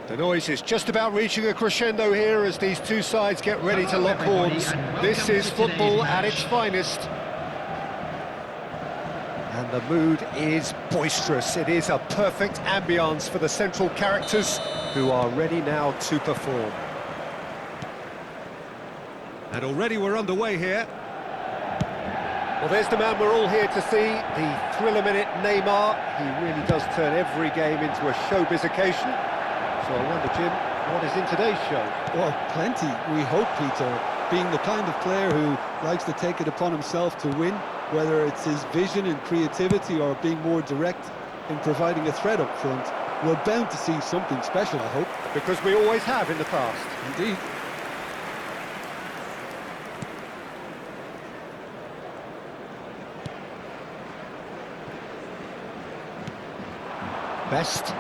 The noise is just about reaching a crescendo here as these two sides get ready to lock horns. This is football at its finest. And the mood is boisterous. It is a perfect ambience for the central characters who are ready now to perform. And already we're underway here. Well, there's the man we're all here to see, the thriller-minute Neymar. He really does turn every game into a showbiz occasion. So I wonder, Jim, what is in today's show? Well, plenty, we hope, Peter. Being the kind of player who likes to take it upon himself to win, whether it's his vision and creativity or being more direct in providing a threat up front, we're bound to see something special, I hope. Because we always have in the past. Indeed. Best.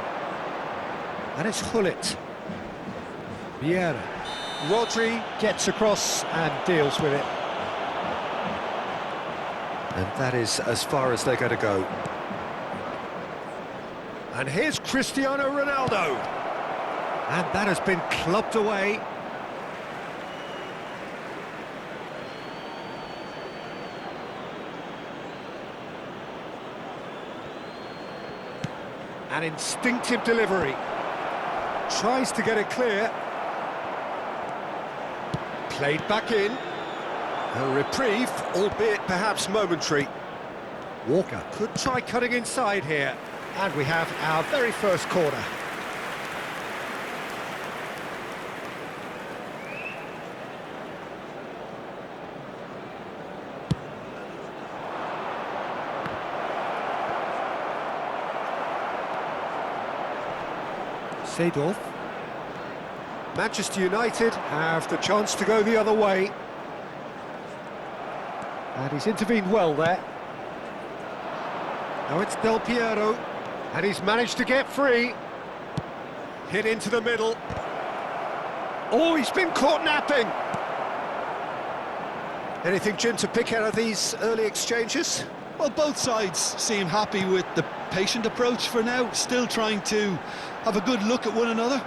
And it's Hullet. Vieira. Rodri gets across and deals with it. And that is as far as they're going to go. And here's Cristiano Ronaldo. And that has been clubbed away. An instinctive delivery. Tries to get it clear. Played back in. A reprieve, albeit perhaps momentary. Walker could try cutting inside here. And we have our very first corner. Seedorf. Manchester United have the chance to go the other way. And he's intervened well there. Now it's Del Piero. And he's managed to get free. Hit into the middle. Oh, he's been caught napping. Anything, Jim, to pick out of these early exchanges? Well, both sides seem happy with the patient approach for now, still trying to have a good look at one another.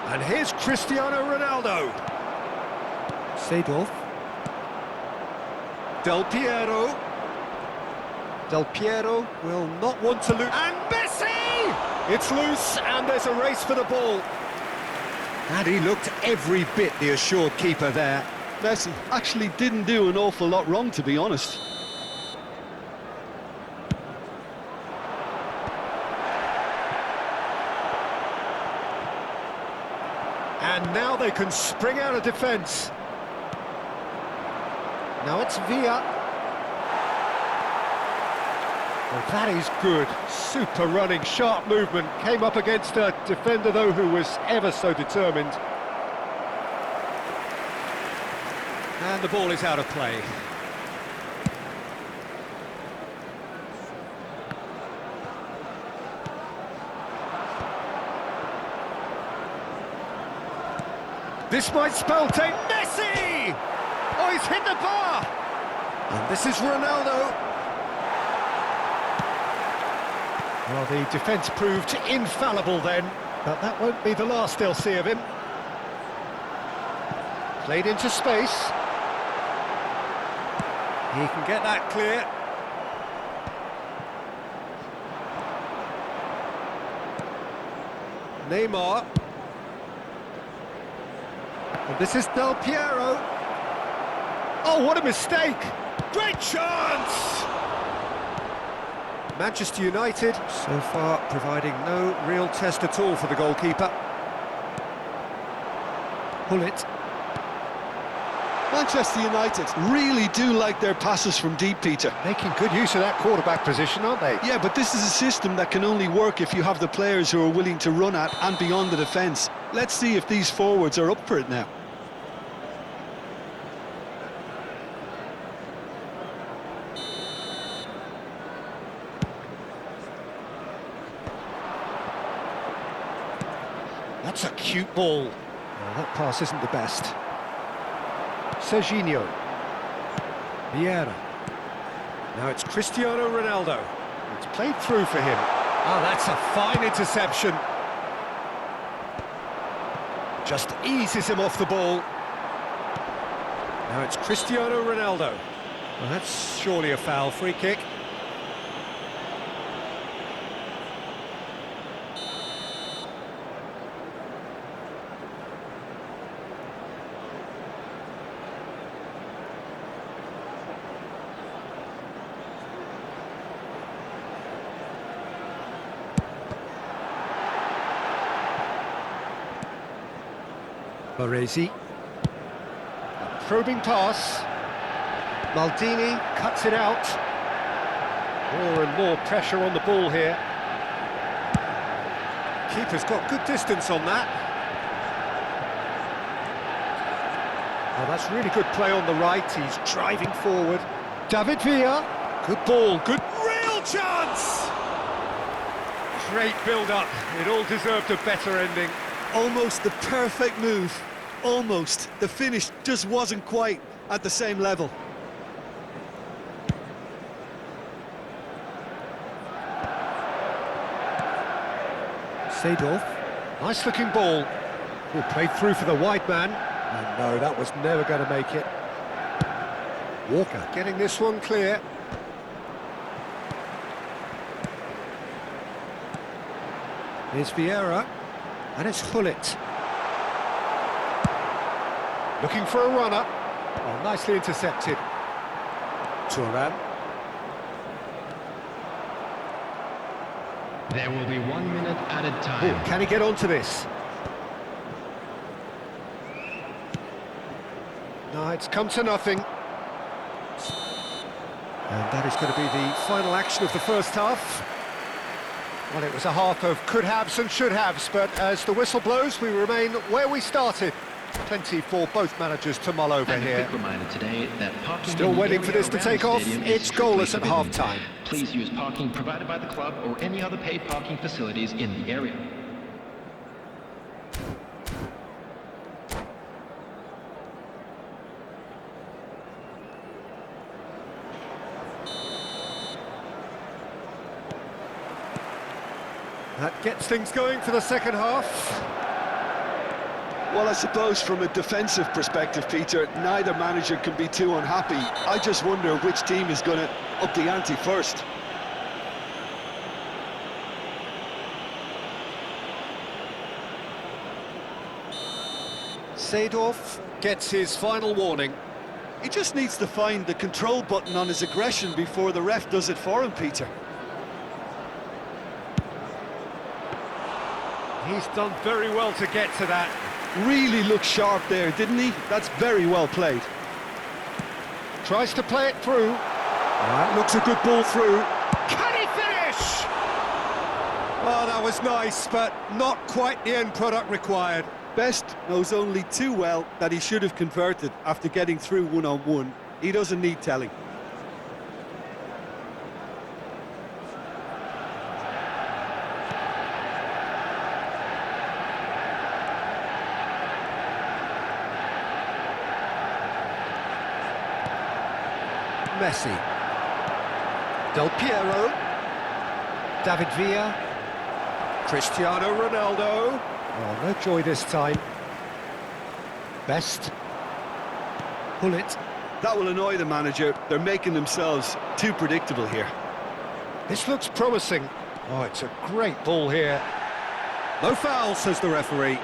And here's Cristiano Ronaldo. Seedorf. Del Piero. Del Piero will not want to lose. And Messi! It's loose, and there's a race for the ball. And he looked every bit the assured keeper there. Messi actually didn't do an awful lot wrong, to be honest. And now they can spring out of defence. Now it's Villa. Well, that is good. Super running, sharp movement. Came up against a defender, though, who was ever so determined. And the ball is out of play. This might spell take Messi! Oh, he's hit the bar! And this is Ronaldo. Well, the defence proved infallible then, but that won't be the last they'll see of him. Played into space. He can get that clear. Neymar. And this is Del Piero. Oh, what a mistake! Great chance! Manchester United, so far, providing no real test at all for the goalkeeper. Hullet. Manchester United really do like their passes from deep, Peter. Making good use of that quarterback position, aren't they? Yeah, but this is a system that can only work if you have the players who are willing to run at and beyond the defence. Let's see if these forwards are up for it now. That's a cute ball. Well, that pass isn't the best. Serginho. Vieira. Now it's Cristiano Ronaldo. It's played through for him. Oh, that's a fine interception. Just eases him off the ball. Now it's Cristiano Ronaldo. Well, that's surely a foul. Free kick. Baresi. Probing pass. Maldini cuts it out. More and more pressure on the ball here. Keeper's got good distance on that. Oh, that's really good play on the right. He's driving forward. David Villa. Good ball, good real chance! Great build-up. It all deserved a better ending. Almost the perfect move. Almost. The finish just wasn't quite at the same level. Seedorf. Nice looking ball. Oh, played through for the wide man. And no, that was never going to make it. Walker getting this one clear. Here's Vieira. And it's Hullet. Looking for a runner. Oh, nicely intercepted. Turan. There will be 1 minute added time. Oh, can he get onto this? No, it's come to nothing. And that is going to be the final action of the first half. Well, it was a half of could-haves and should-haves, but as the whistle blows, we remain where we started. Plenty for both managers to mull over and here. a quick reminder today that parking Still in the waiting for area this to around take the off. stadium is It's goalless at strictly forbidden. half-time. Please use parking provided by the club or any other paid parking facilities in the area. That gets things going for the second half. Well, I suppose from a defensive perspective, Peter, neither manager can be too unhappy. I just wonder which team is going to up the ante first. Seedorf gets his final warning. He just needs to find the control button on his aggression before the ref does it for him, Peter. He's done very well to get to that. Really looked sharp there, didn't he? That's very well played. Tries to play it through. That looks a good ball through. Can he finish? Oh, that was nice, but not quite the end product required. Best knows only too well that he should have converted after getting through one-on-one. He doesn't need telling. Messi. Del Piero. David Villa. Cristiano Ronaldo. Oh, no joy this time. Best. Hullet. That will annoy the manager. They're making themselves too predictable here. This looks promising. Oh, it's a great ball here. No foul, says the referee.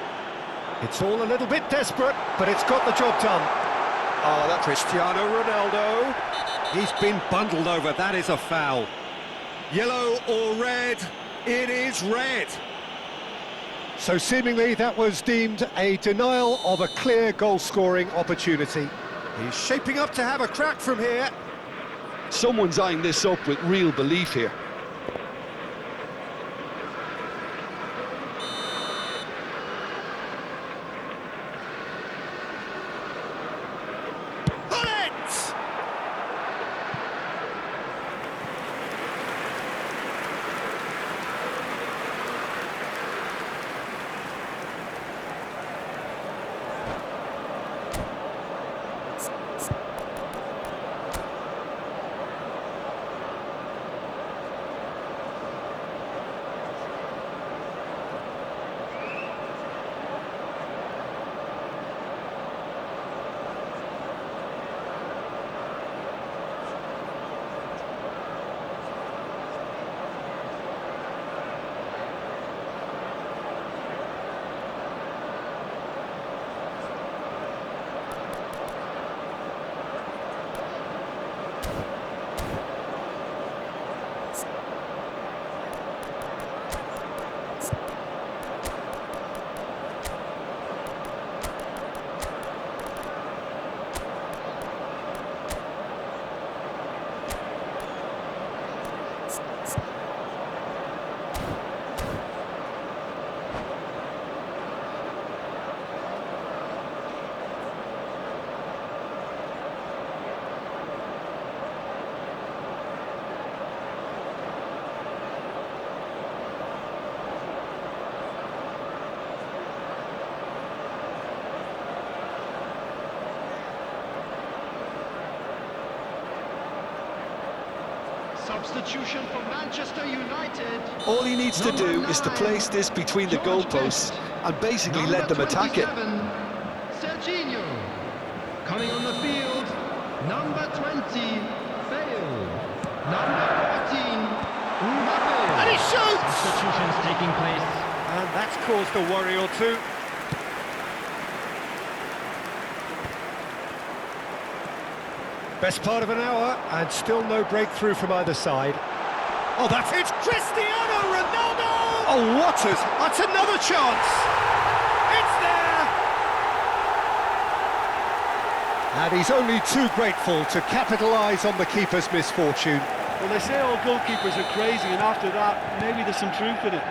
It's all a little bit desperate, but it's got the job done. Oh, that's Cristiano Ronaldo. He's been bundled over. That is a foul. Yellow or red? It is red. So seemingly that was deemed a denial of a clear goal-scoring opportunity. He's shaping up to have a crack from here. Someone's eyeing this up with real belief here. Substitution for Manchester United. All he needs to do is to place this between the goalposts and basically let them attack it. Serginho. Coming on the field, number 20, Bale. Number 14, Mbappe. And he shoots! Substitutions taking place. And that's caused a worry or two. Best part of an hour, and still no breakthrough from either side. Oh, that's it! Cristiano Ronaldo! Oh, that's another chance! It's there! And he's only too grateful to capitalise on the keeper's misfortune. Well, they say all goalkeepers are crazy, and after that, maybe there's some truth in it.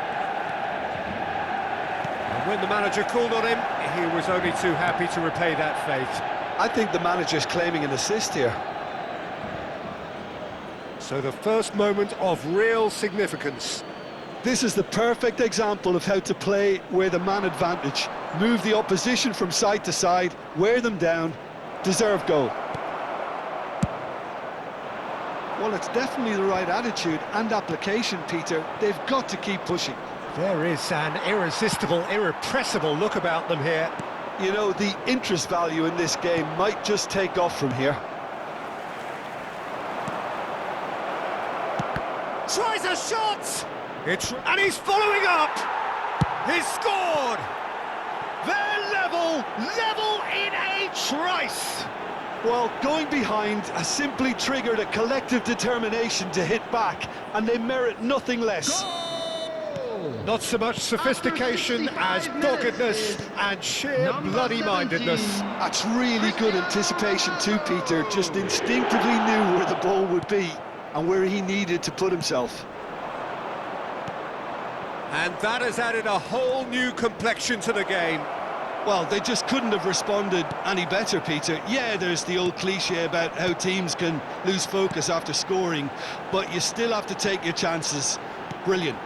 And when the manager called on him, he was only too happy to repay that faith. I think the manager's claiming an assist here. So the first moment of real significance. This is the perfect example of how to play with a man advantage. Move the opposition from side to side, wear them down, deserve goal. Well, it's definitely the right attitude and application, Peter. They've got to keep pushing. There is an irresistible, irrepressible look about them here. You know, the interest value in this game might just take off from here. Tries a shot! And he's following up! He's scored! They're level in a trice! Well, going behind has simply triggered a collective determination to hit back, and they merit nothing less. Not so much sophistication as doggedness and sheer bloody-mindedness. That's really good anticipation too, Peter. Just instinctively knew where the ball would be and where he needed to put himself. And that has added a whole new complexion to the game. Well, they just couldn't have responded any better, Peter. Yeah, there's the old cliche about how teams can lose focus after scoring, but you still have to take your chances. Brilliant.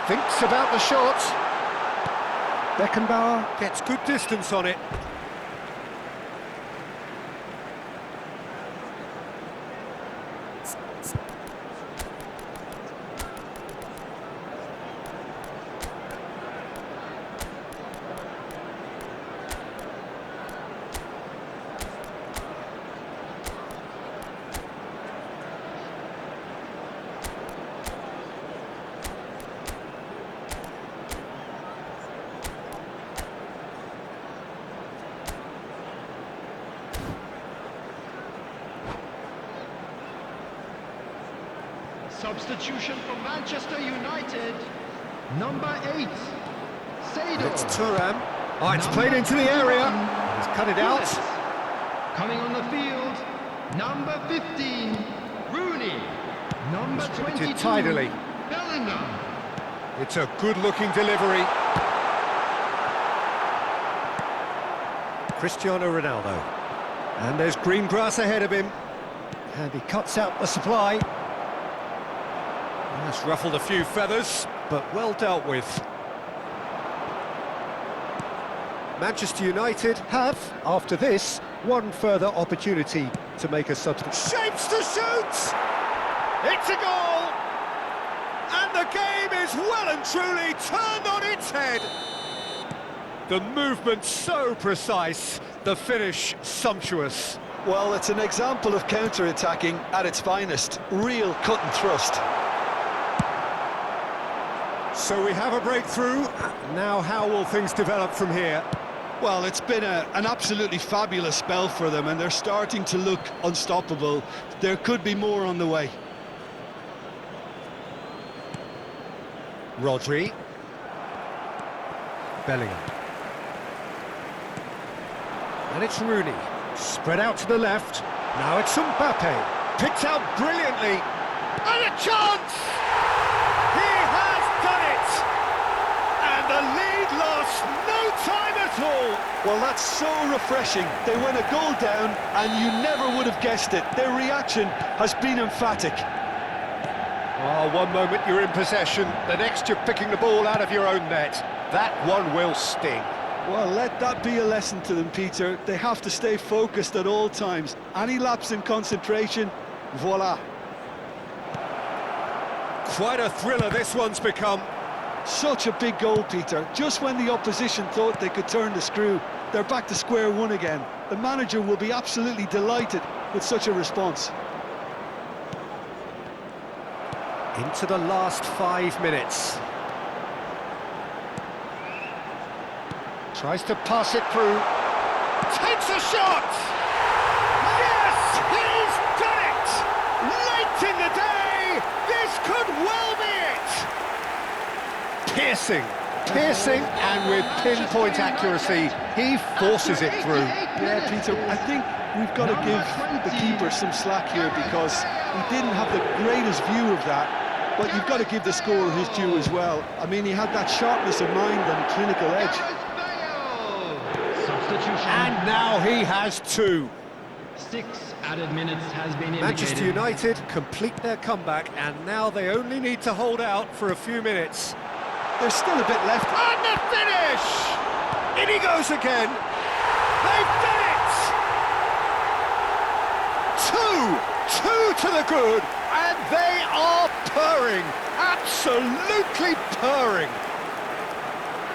Thinks about the shot. Beckenbauer gets good distance on it. Substitution for Manchester United, number 8, Sado. It's Thuram. Oh, it's played into the area. He's cut it out. Coming on the field, number 15, Rooney. Number 22, tidily. Bellingham. It's a good-looking delivery. Cristiano Ronaldo. And there's green grass ahead of him. And he cuts out the supply. That's ruffled a few feathers, but well dealt with. Manchester United have, after this, one further opportunity to make a substitution. Shapes to shoot! It's a goal! And the game is well and truly turned on its head. The movement so precise, the finish sumptuous. Well, it's an example of counter-attacking at its finest. Real cut and thrust. So we have a breakthrough. Now how will things develop from here? Well, it's been an absolutely fabulous spell for them, and they're starting to look unstoppable. There could be more on the way. Rodri. Bellingham. And it's Rooney. Spread out to the left. Now it's Mbappe. Picked out brilliantly. And a chance! He has done it! And the lead lost no time at all! Well, that's so refreshing. They went a goal down, and you never would have guessed it. Their reaction has been emphatic. Oh, one moment you're in possession, the next you're picking the ball out of your own net. That one will sting. Well, let that be a lesson to them, Peter. They have to stay focused at all times. Any lapse in concentration, voila. Quite a thriller this one's become. Such a big goal, Peter. Just when the opposition thought they could turn the screw, they're back to square one again. The manager will be absolutely delighted with such a response. Into the last 5 minutes. Tries to pass it through. Takes a shot! Yes, he's done it! Late in the day, this could well be it! Piercing, and with pinpoint accuracy, he forces it through. Yeah, Peter, I think we've got to give the keeper some slack here because he didn't have the greatest view of that, but you've got to give the scorer his due as well. I mean, he had that sharpness of mind and clinical edge. And now he has 2. 6 added minutes has been indicated. Manchester United complete their comeback, and now they only need to hold out for a few minutes. There's still a bit left. And the finish! In he goes again. They've done it! 2 to the good, and they are purring. Absolutely purring.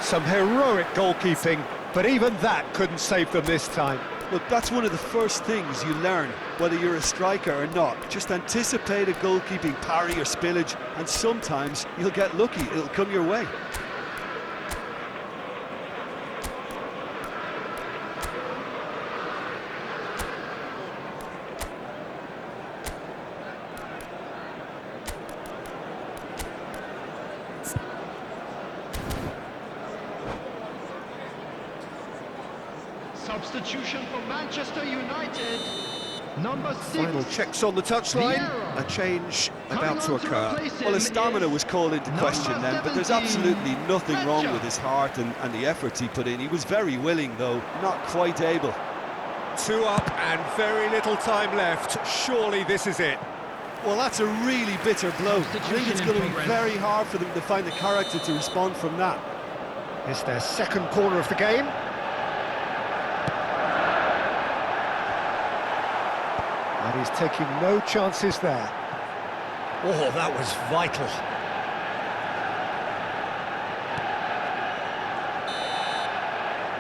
Some heroic goalkeeping, but even that couldn't save them this time. Look, that's one of the first things you learn, whether you're a striker or not. Just anticipate a goalkeeping parry or spillage, and sometimes you'll get lucky, it'll come your way. Substitution for Manchester United. Number 6. Final checks on the touchline. A change about to occur. Well, his stamina was called into question then, but there's absolutely nothing wrong with his heart and the efforts he put in. He was very willing, though, not quite able. 2 up and very little time left. Surely this is it. Well, that's a really bitter blow. I think it's going to be very hard for them to find the character to respond from that. It's their second corner of the game. And he's taking no chances there. Oh, that was vital.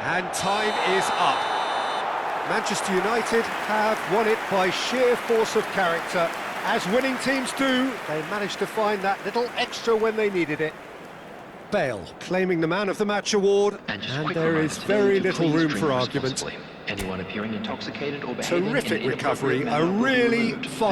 And time is up. Manchester United have won it by sheer force of character. As winning teams do, they managed to find that little extra when they needed it. Bale claiming the Man of the Match award, and there is very little room for argument. Anyone appearing intoxicated or behaving Terrific in an recovery, inappropriate a manner will be really removed. fine